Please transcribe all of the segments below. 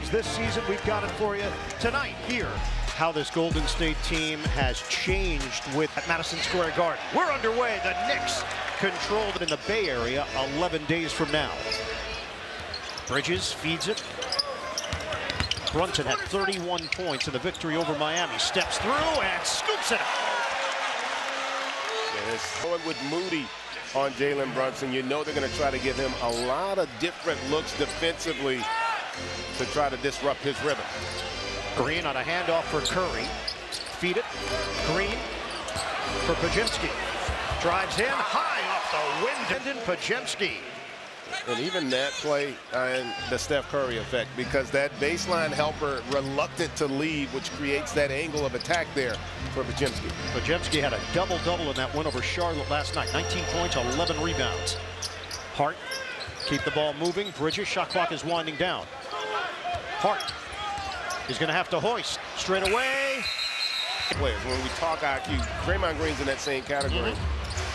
Grizzlies this season. We've got it for you tonight here. How this Golden State team has changed with Madison Square Garden. We're underway. The Knicks controlled it in the Bay Area 11 days from now. Bridges feeds it. Brunson had 31 points in the victory over Miami. Steps through and scoops it. Going with Moody on Jalen Brunson. You know they're going to try to give him a lot of different looks defensively to try to disrupt his rhythm. Green on a handoff for Curry. Feed it. Green for Pajemski. Drives in high off the wind. And Pajemski. And even that play and the Steph Curry effect, because that baseline helper reluctant to leave, which creates that angle of attack there for Pajemski. Pajemski had a double-double in that win over Charlotte last night. 19 points, 11 rebounds. Hart, keep the ball moving. Bridges, shot clock is winding down. Hart is going to have to hoist straight away. Players, when we talk IQ, Draymond Green's in that same category.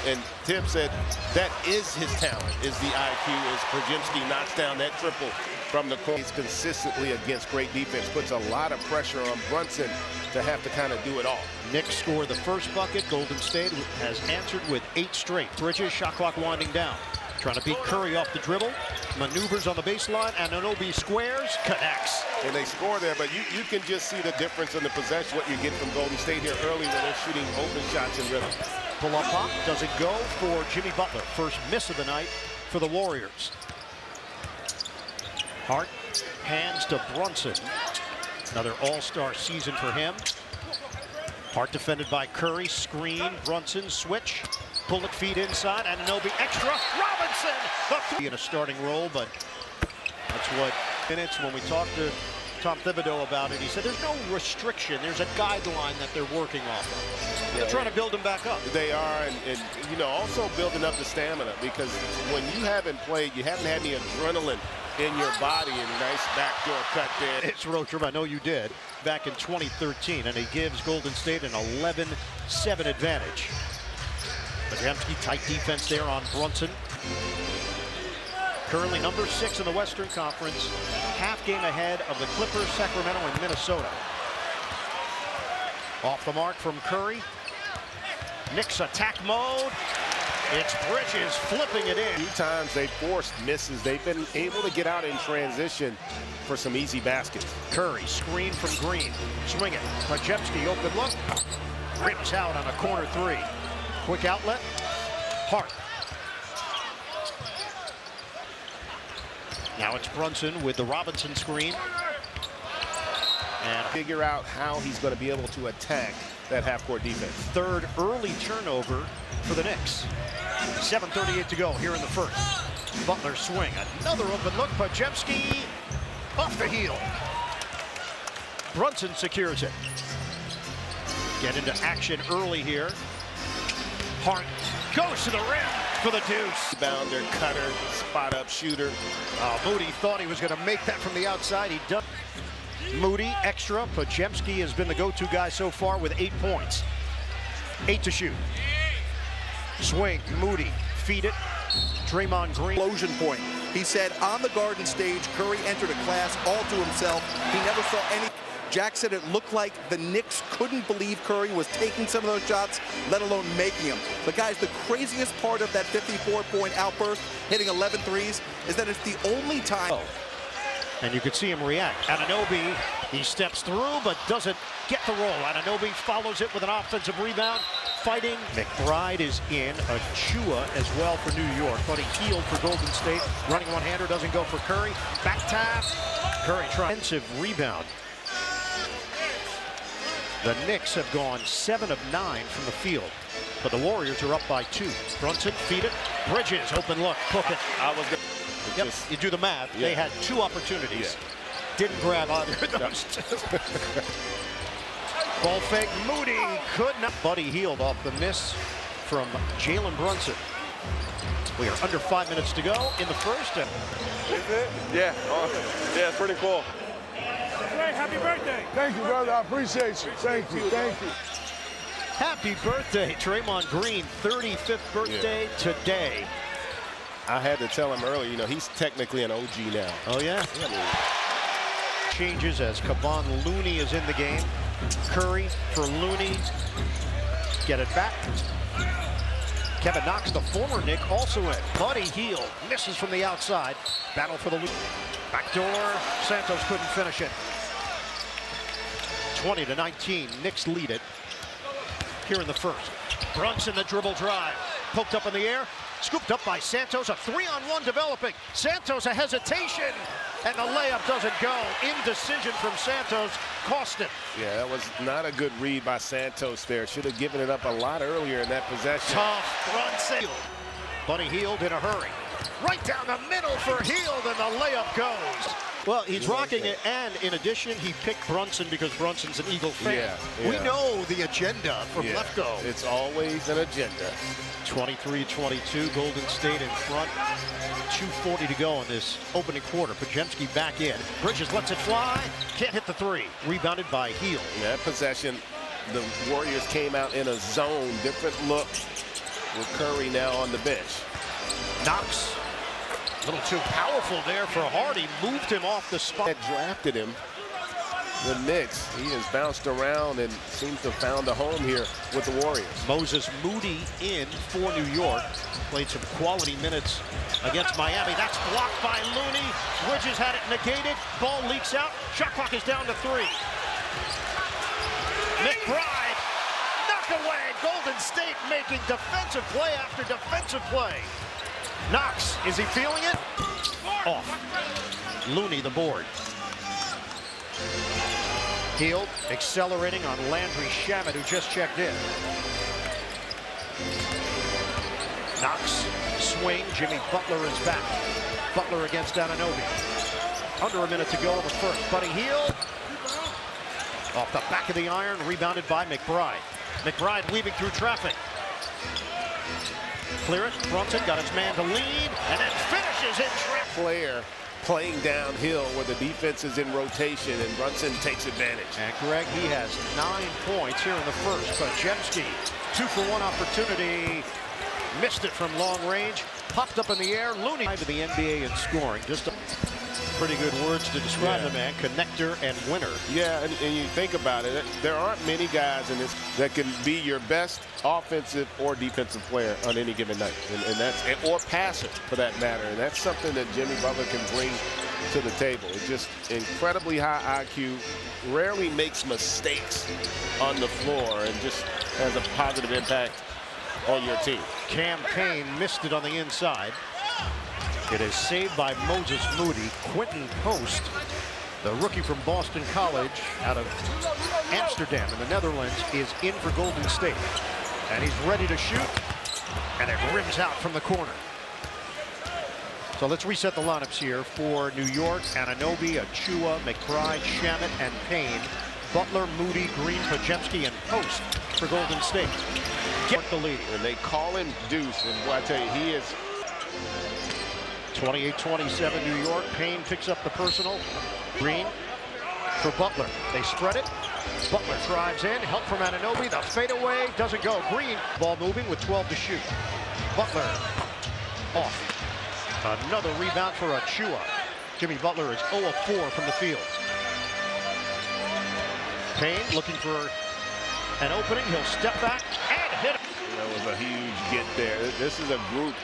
And Tim said that is his talent, is the IQ, as Pajemski knocks down that triple from the court. He's consistently against great defense, puts a lot of pressure on Brunson to have to kind of do it all. Knicks score the first bucket. Golden State has answered with 8 straight. Bridges, shot clock winding down. Trying to beat Curry off the dribble. Maneuvers on the baseline. Anunoby squares, connects. And they score there, but you can just see the difference in the possession, what you get from Golden State here early when they're shooting open shots in rhythm. Pull-up pop doesn't go for Jimmy Butler. First miss of the night for the Warriors. Hart hands to Brunson. Another all-star season for him. Hart defended by Curry. Screen, Brunson, switch. Pull it, feed inside, Anunoby extra. Robinson! In a starting role, but that's what minutes when we talked to Tom Thibodeau about it. He said there's no restriction. There's a guideline that they're working off of. They're trying to build him back up. They are, and you know, also building up the stamina, because when you haven't played, you haven't had any adrenaline in your body, and nice backdoor cut there. It's road trip. I know you did back in 2013, and he gives Golden State an 11-7 advantage. Pajemski, tight defense there on Brunson. Currently number 6 in the Western Conference, half game ahead of the Clippers, Sacramento, and Minnesota. Off the mark from Curry. Knicks attack mode. It's Bridges flipping it in. 2 times they forced misses. They've been able to get out in transition for some easy baskets. Curry, screen from Green. Swing it. Pajemski, open look. Rips out on a corner 3. Quick outlet. Hart. Now it's Brunson with the Robinson screen. And figure out how he's going to be able to attack that half-court defense. Third early turnover for the Knicks. 7:38 to go here in the first. Butler swing. Another open look. Pajemski off the heel. Brunson secures it. Get into action early here. Hart goes to the rim for the deuce. Bounder, cutter, spot-up shooter. Moody thought he was going to make that from the outside. He does. Moody, extra. Pajemski has been the go-to guy so far with 8 points. 8 to shoot. Swing, Moody, feed it. Draymond Green. Explosion point. He said on the Garden stage, Curry entered a class all to himself. He never saw any. Jack said it looked like the Knicks couldn't believe Curry was taking some of those shots, let alone making them. But guys, the craziest part of that 54-point outburst, hitting 11 threes, is that it's the only time. And you could see him react. Anunoby, he steps through but doesn't get the roll. Anunoby follows it with an offensive rebound. Fighting. McBride is in. Achua as well for New York. But he healed for Golden State. Running one-hander doesn't go for Curry. Back tap. Curry trying. Offensive rebound. The Knicks have gone 7 of 9 from the field, but the Warriors are up by 2. Brunson, feed it. Bridges, open look, hook it. Yep, you do the math. Yeah. They had 2 opportunities. Yeah. Didn't grab either of those. Ball fake, Moody could not. Buddy Hield off the miss from Jalen Brunson. We are under 5 minutes to go in the first. Is it? Yeah. Yeah, it's pretty cool. Ray, happy birthday. Thank you, brother. I appreciate you. Thank you. Thank you. Happy birthday, Draymond Green. 35th birthday today. I had to tell him earlier, you know, he's technically an OG now. Oh, yeah? changes as Kevon Looney is in the game. Curry for Looney. Get it back. Kevin Knox, the former Knick, also in. Buddy Hield misses from the outside. Battle for the lead. Backdoor. Santos couldn't finish it. 20-19. Knicks lead it here in the first. Brunson, the dribble drive. Poked up in the air. Scooped up by Santos. A 3-on-1 developing. Santos, a hesitation. And the layup doesn't go. Indecision from Santos cost him. Yeah, that was not a good read by Santos there. Should have given it up a lot earlier in that possession. Tough Brunson. Buddy Hield in a hurry. Right down the middle for Hield, and the layup goes. Well, he's rocking it, and in addition, he picked Brunson because Brunson's an Eagle fan. Yeah. We know the agenda from Lefko. It's always an agenda. 23-22, Golden State in front. 2:40 to go in this opening quarter. Pajemski back in. Bridges lets it fly. Can't hit the three. Rebounded by Hield. That possession, the Warriors came out in a zone. Different look with Curry now on the bench. Knox. A little too powerful there for Hardy. Moved him off the spot. That drafted him. The Knicks, he has bounced around and seems to have found a home here with the Warriors. Moses Moody in for New York. Played some quality minutes against Miami. That's blocked by Looney. Bridges had it negated. Ball leaks out. Shot clock is down to 3. McBride knocked away. Golden State making defensive play after defensive play. Knox, is he feeling it? Off. Looney the board. Hield accelerating on Landry Shamet, who just checked in. Knox, swing. Jimmy Butler is back. Butler against Anunoby. Under a minute to go in the first. Buddy Hield. Off the back of the iron, rebounded by McBride. McBride weaving through traffic. Clear it. Brunson got his man to lead, and then finishes in trap. Player playing downhill where the defense is in rotation, and Brunson takes advantage. And Greg, he has 9 points here in the first. Pajemski, 2-for-1 opportunity. Missed it from long range. Popped up in the air. Looney to the NBA in scoring. Just pretty good words to describe the man. Connector and winner. Yeah, and you think about it, there aren't many guys in this that can be your best offensive or defensive player on any given night, and that's or passer for that matter. And that's something that Jimmy Butler can bring to the table. It's just incredibly high IQ, rarely makes mistakes on the floor, and just has a positive impact on your team. Cam Payne missed it on the inside. It is saved by Moses Moody. Quentin Post, the rookie from Boston College out of Amsterdam in the Netherlands, is in for Golden State. And he's ready to shoot. And it rims out from the corner. So let's reset the lineups here for New York. Anunoby, Achua, McBride, Shamet, and Payne. Butler, Moody, Green, Pajemski, and Post for Golden State. Get the lead. And they call him Deuce, and boy, I tell you, he is 28-27 New York. Payne picks up the personal. Green for Butler. They spread it. Butler drives in. Help from Anunoby. The fadeaway doesn't go. Green ball moving with 12 to shoot. Butler off. Another rebound for Achua. Jimmy Butler is 0 of 4 from the field. Payne looking for an opening. He'll step back and hit it. That was a huge get there. This is a group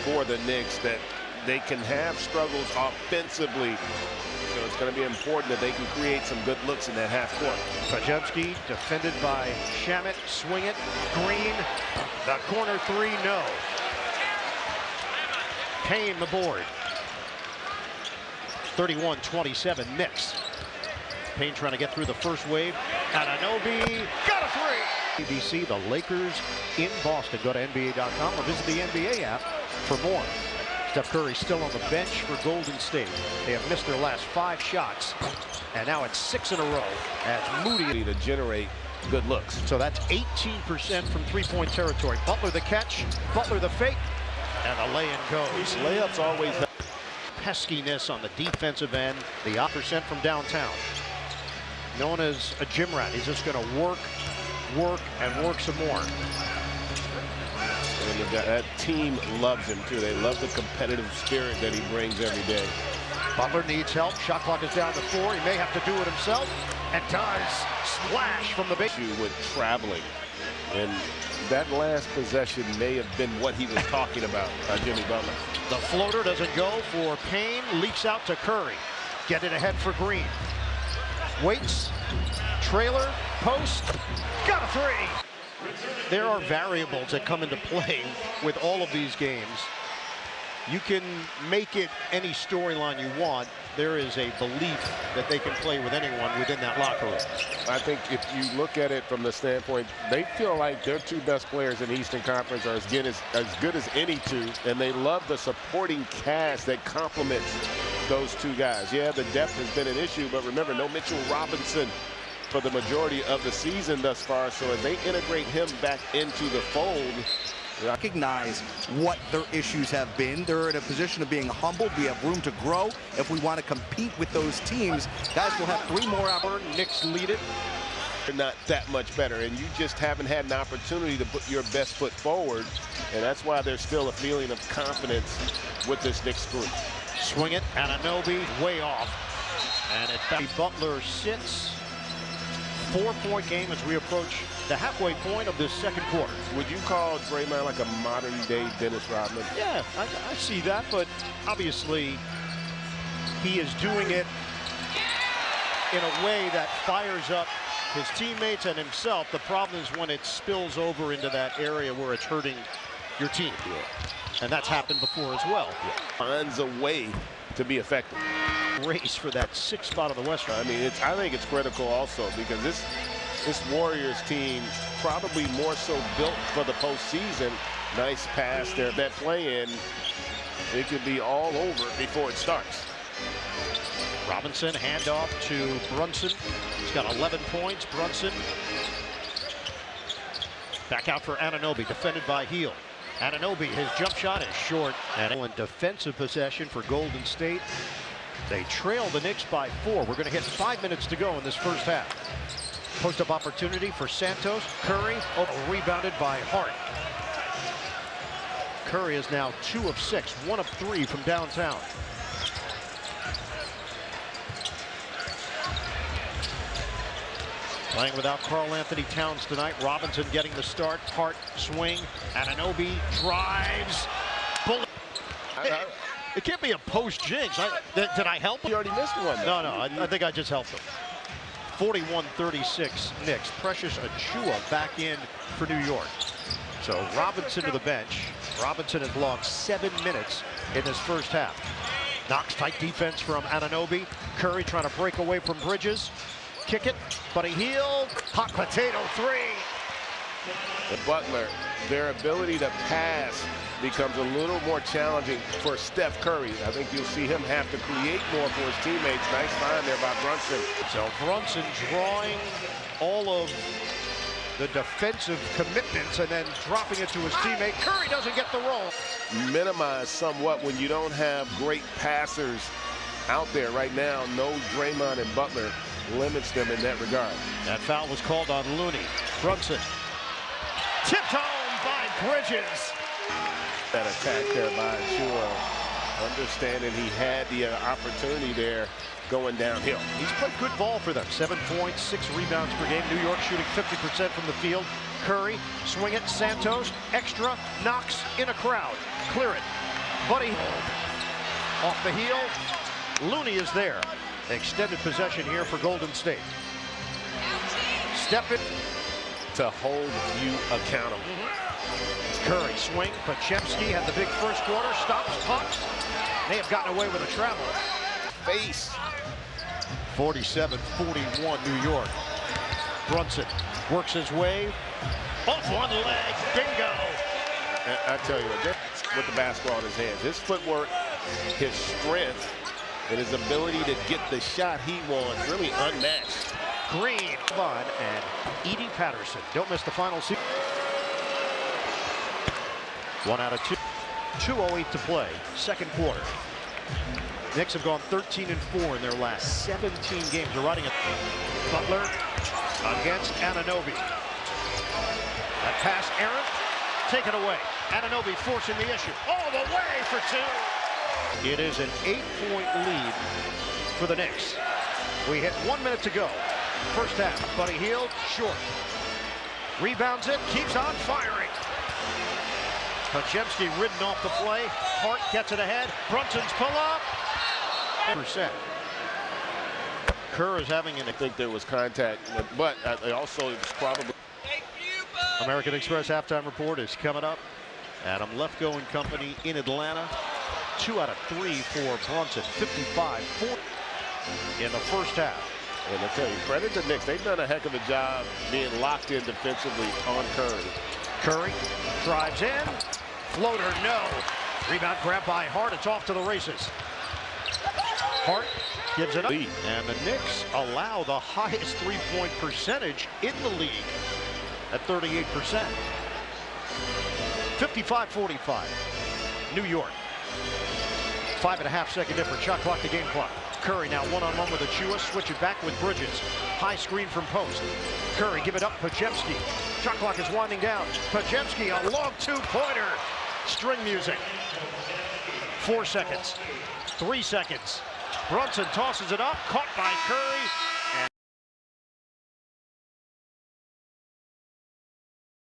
for the Knicks that they can have struggles offensively. So it's going to be important that they can create some good looks in that half court. Pajemski defended by Shamet. Swing it. Green. The corner 3, no. Payne the board. 31-27 Knicks. Payne trying to get through the first wave. Anunoby got a 3. ABC, the Lakers in Boston. Go to NBA.com or visit the NBA app for more. Steph Curry still on the bench for Golden State. They have missed their last 5 shots, and now it's 6 in a row as Moody To generate good looks. So that's 18% from three-point territory. Butler the catch, Butler the fake, and the lay-in goes. These layups always help. Peskiness on the defensive end, the 8% from downtown. Known as a gym rat. He's just going to work, and work some more. And that team loves him too. They love the competitive spirit that he brings every day. Butler needs help. Shot clock is down to 4. He may have to do it himself, and does. Splash from the base. With traveling, and that last possession may have been what he was talking about, Jimmy Butler. The floater doesn't go for Payne. Leaks out to Curry. Get it ahead for Green. Waits. Trailer. Post. Got a 3. There are variables that come into play with all of these games. You can make it any storyline you want. There is a belief that they can play with anyone within that locker room. I think if you look at it from the standpoint, they feel like their 2 best players in the Eastern Conference are as good as any 2, and they love the supporting cast that complements those 2 guys. Yeah, the depth has been an issue, but remember, no Mitchell Robinson for the majority of the season thus far. So as they integrate him back into the fold, recognize what their issues have been. They're in a position of being humbled. We have room to grow. If we want to compete with those teams, guys, we'll have 3 more hours. Knicks lead it. They're not that much better, and you just haven't had an opportunity to put your best foot forward, and that's why there's still a feeling of confidence with this Knicks group. Swing it, Anunoby way off, and it back. Butler sits. 4-point game as we approach the halfway point of this second quarter. Would you call Draymond like a modern-day Dennis Rodman? Yeah, I see that, but obviously he is doing it in a way that fires up his teammates and himself. The problem is when it spills over into that area where it's hurting your team. Yeah. And that's happened before as well. Yeah. Finds a way to be effective. Race for that 6th spot of the West. I mean, I think it's critical also because this Warriors team probably more so built for the postseason. Nice pass there. That play-in, it could be all over before it starts. Robinson, handoff to Brunson. He's got 11 points. Brunson back out for Anunoby, defended by Hield. Anunoby, his jump shot is short. And in defensive possession for Golden State. They trail the Knicks by 4. We're going to hit 5 minutes to go in this first half. Post-up opportunity for Santos. Curry, rebounded by Hart. Curry is now 2 of 6, 1 of 3 from downtown. Playing without Karl-Anthony Towns tonight. Robinson getting the start. Hart swing. Anunoby drives. Bullet. It can't be a post jinx. Did I help him? You already missed one. No, I think I just helped him. 41-36 Knicks. Precious Achiuwa back in for New York. So Robinson to the bench. Robinson has logged 7 minutes in this first half. Knocks tight defense from Anunoby. Curry trying to break away from Bridges. Kick it, Buddy Hield. Hot potato 3. The Butler, their ability to pass becomes a little more challenging for Steph Curry. I think you'll see him have to create more for his teammates. Nice find there by Brunson. So Brunson drawing all of the defensive commitments and then dropping it to his teammate. Curry doesn't get the roll. Minimize somewhat when you don't have great passers out there right now. No Draymond and Butler limits them in that regard. That foul was called on Looney. Brunson tipped home by Bridges. That attack there by Achiuwa, understanding he had the opportunity there going downhill. He's played good ball for them. 7 points, 6 rebounds per game. New York shooting 50% from the field. Curry, swing it, Santos, extra, knocks in a crowd. Clear it. Buddy off the heel. Looney is there. Extended possession here for Golden State. Step it to hold you accountable. Curry swing. Pochemski had the big first quarter. Stops, pops. May have gotten away with a travel. Face. 47-41 New York. Brunson works his way off one leg. Bingo. I tell you what, with the basketball in his hands, his footwork, his strength, and his ability to get the shot he wants really unmatched. Green, Vaughn, and Edie Patterson. Don't miss the final season. 1 out of 2. 2:08 to play. Second quarter. Knicks have gone 13-4 in their last 17 games. They're riding it. Butler against Anunoby. That pass errant. Taken away. Anunoby forcing the issue. All the way for 2. It is an 8-point lead for the Knicks. We hit 1 minute to go. First half. Buddy Hield, short. Rebounds it, keeps on firing. Podziemski ridden off the play. Hart gets it ahead. Brunson's pull up. Percent. Kerr is having an. I think there was contact, but also it was probably. American Express halftime report is coming up. Adam Lefko and company in Atlanta. 2 out of 3 for Brunson. 55-40 in the first half. And I tell you, credit to Knicks. They've done a heck of a job being locked in defensively on Curry. Curry drives in. Floater, no. Rebound grab by Hart. It's off to the races. Hart gives it up. And the Knicks allow the highest three-point percentage in the league at 38%. 55-45. New York. 5.5 second difference. Shot clock to game clock. Curry now one-on-one with Achua. Switch it back with Bridges. High screen from post. Curry give it up. Podziemski. Shot clock is winding down. Podziemski, a long two-pointer. String music. 4 seconds. 3 seconds. Brunson tosses it up. Caught by Curry.